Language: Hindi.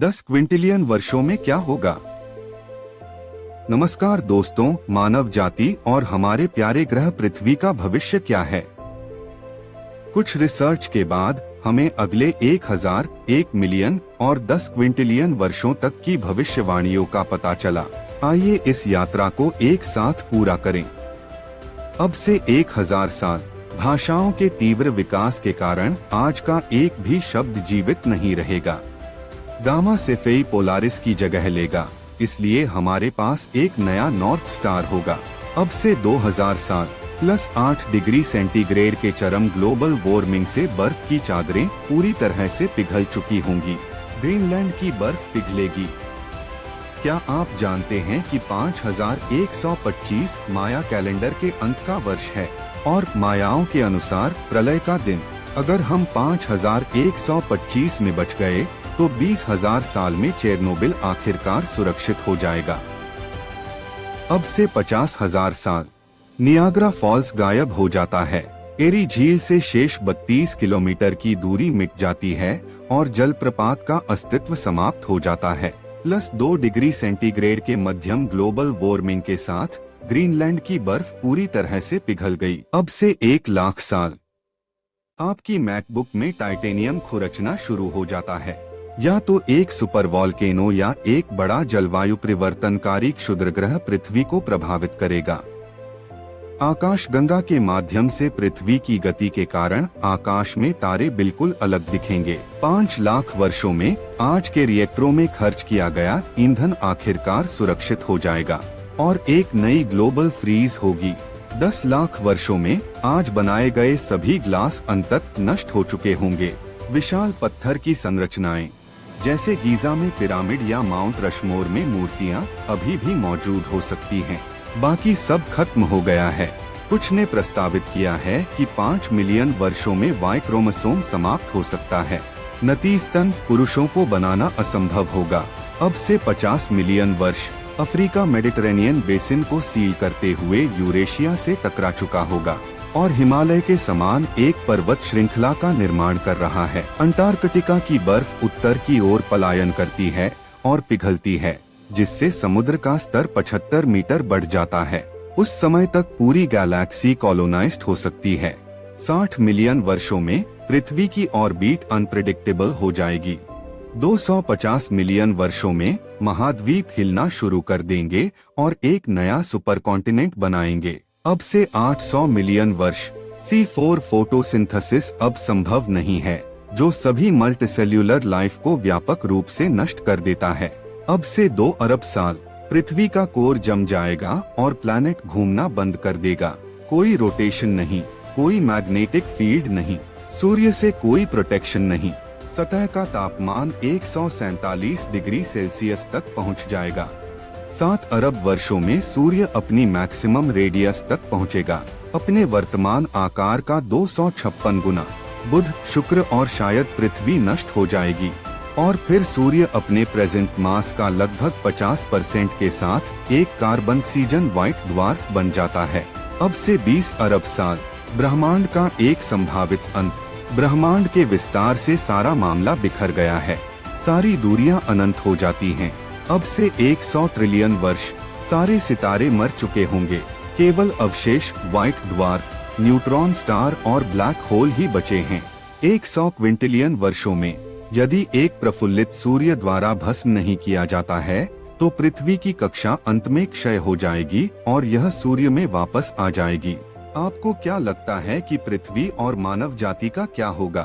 10 क्विंटिलियन वर्षों में क्या होगा? नमस्कार दोस्तों, मानव जाति और हमारे प्यारे ग्रह पृथ्वी का भविष्य क्या है? कुछ रिसर्च के बाद हमें अगले 1000, 1 मिलियन और 10 क्विंटिलियन वर्षों तक की भविष्यवाणियों का पता चला। आइए इस यात्रा को एक साथ पूरा करें। अब से 1000 साल भाषाओं के तीव्र विकास के कारण आज का एक भी शब्द जीवित नहीं रहेगा। गामा सेफेई पोलारिस की जगह लेगा, इसलिए हमारे पास एक नया नॉर्थ स्टार होगा। अब से 2000 साल +8 डिग्री सेंटीग्रेड के चरम ग्लोबल वार्मिंग से बर्फ की चादरें पूरी तरह से पिघल चुकी होंगी। ग्रीनलैंड की बर्फ पिघलेगी। क्या आप जानते हैं कि 5125 माया कैलेंडर के अंत का वर्ष है और मायाओं के अनुसार प्रलय का दिन। अगर हम 5125 में बच गए तो 20,000 साल में चेरनोबिल आखिरकार सुरक्षित हो जाएगा। अब से 50,000 साल नियाग्रा फॉल्स गायब हो जाता है। एरी झील से शेष 32 किलोमीटर की दूरी मिट जाती है और जलप्रपात का अस्तित्व समाप्त हो जाता है। +2 डिग्री सेंटीग्रेड के मध्यम ग्लोबल वार्मिंग के साथ ग्रीनलैंड की बर्फ पूरी तरह से पिघल गई। अब से 1 लाख साल आपकी मैकबुक में टाइटेनियम खुरचना शुरू हो जाता है। या तो एक सुपर वॉल्केनो या एक बड़ा जलवायु परिवर्तनकारी क्षुद्रग्रह पृथ्वी को प्रभावित करेगा। आकाशगंगा के माध्यम से पृथ्वी की गति के कारण आकाश में तारे बिल्कुल अलग दिखेंगे। 5 लाख वर्षों में आज के रिएक्टरों में खर्च किया गया ईंधन आखिरकार सुरक्षित हो जाएगा और एक नई ग्लोबल फ्रीज होगी। 10 लाख वर्षों में आज बनाए गए सभी ग्लास अंततः नष्ट हो चुके होंगे। विशाल पत्थर की संरचनाएं जैसे गीजा में पिरामिड या माउंट रशमोर में मूर्तियां अभी भी मौजूद हो सकती हैं। बाकी सब खत्म हो गया है। कुछ ने प्रस्तावित किया है कि 5 मिलियन वर्षों में वाई क्रोमोसोम समाप्त हो सकता है। नतीजतन पुरुषों को बनाना असंभव होगा। अब से 50 मिलियन वर्ष अफ्रीका मेडिटरेनियन बेसिन को सील करते हुए यूरेशिया से टकरा चुका होगा और हिमालय के समान एक पर्वत श्रृंखला का निर्माण कर रहा है। अंटार्कटिका की बर्फ उत्तर की ओर पलायन करती है और पिघलती है, जिससे समुद्र का स्तर 75 मीटर बढ़ जाता है। उस समय तक पूरी गैलेक्सी कॉलोनाइज्ड हो सकती है। 60 मिलियन वर्षों में पृथ्वी की ऑर्बिट अनप्रेडिक्टेबल हो जाएगी। 250 मिलियन वर्षों में महाद्वीप हिलना शुरू कर देंगे और एक नया सुपर कॉन्टिनेंट बनाएंगे। अब से 800 मिलियन वर्ष C4 फोटोसिंथेसिस अब संभव नहीं है, जो सभी मल्टीसेल्यूलर लाइफ को व्यापक रूप से नष्ट कर देता है। अब से 2 अरब साल पृथ्वी का कोर जम जाएगा और प्लैनेट घूमना बंद कर देगा। कोई रोटेशन नहीं, कोई मैग्नेटिक फील्ड नहीं, सूर्य से कोई प्रोटेक्शन नहीं। सतह का तापमान 147 डिग्री सेल्सियस तक पहुंच जाएगा। 7 अरब वर्षों में सूर्य अपनी मैक्सिमम रेडियस तक पहुंचेगा, अपने वर्तमान आकार का 256 गुना। बुध, शुक्र और शायद पृथ्वी नष्ट हो जाएगी और फिर सूर्य अपने प्रेजेंट मास का लगभग 50% के साथ एक कार्बन सीजन व्हाइट ड्वार्फ बन जाता है। अब से 20 अरब साल ब्रह्मांड का एक संभावित अंत। ब्रह्मांड के विस्तार से सारा मामला बिखर गया है। सारी दूरियां अनंत हो जाती हैं। अब से 100 ट्रिलियन वर्ष सारे सितारे मर चुके होंगे। केवल अवशेष व्हाइट ड्वार्फ, न्यूट्रॉन स्टार और ब्लैक होल ही बचे हैं। 100 क्विंटिलियन वर्षों में यदि एक प्रफुल्लित सूर्य द्वारा भस्म नहीं किया जाता है तो पृथ्वी की कक्षा अंत में क्षय हो जाएगी और यह सूर्य में वापस आ जाएगी। आपको क्या लगता है कि पृथ्वी और मानव जाति का क्या होगा?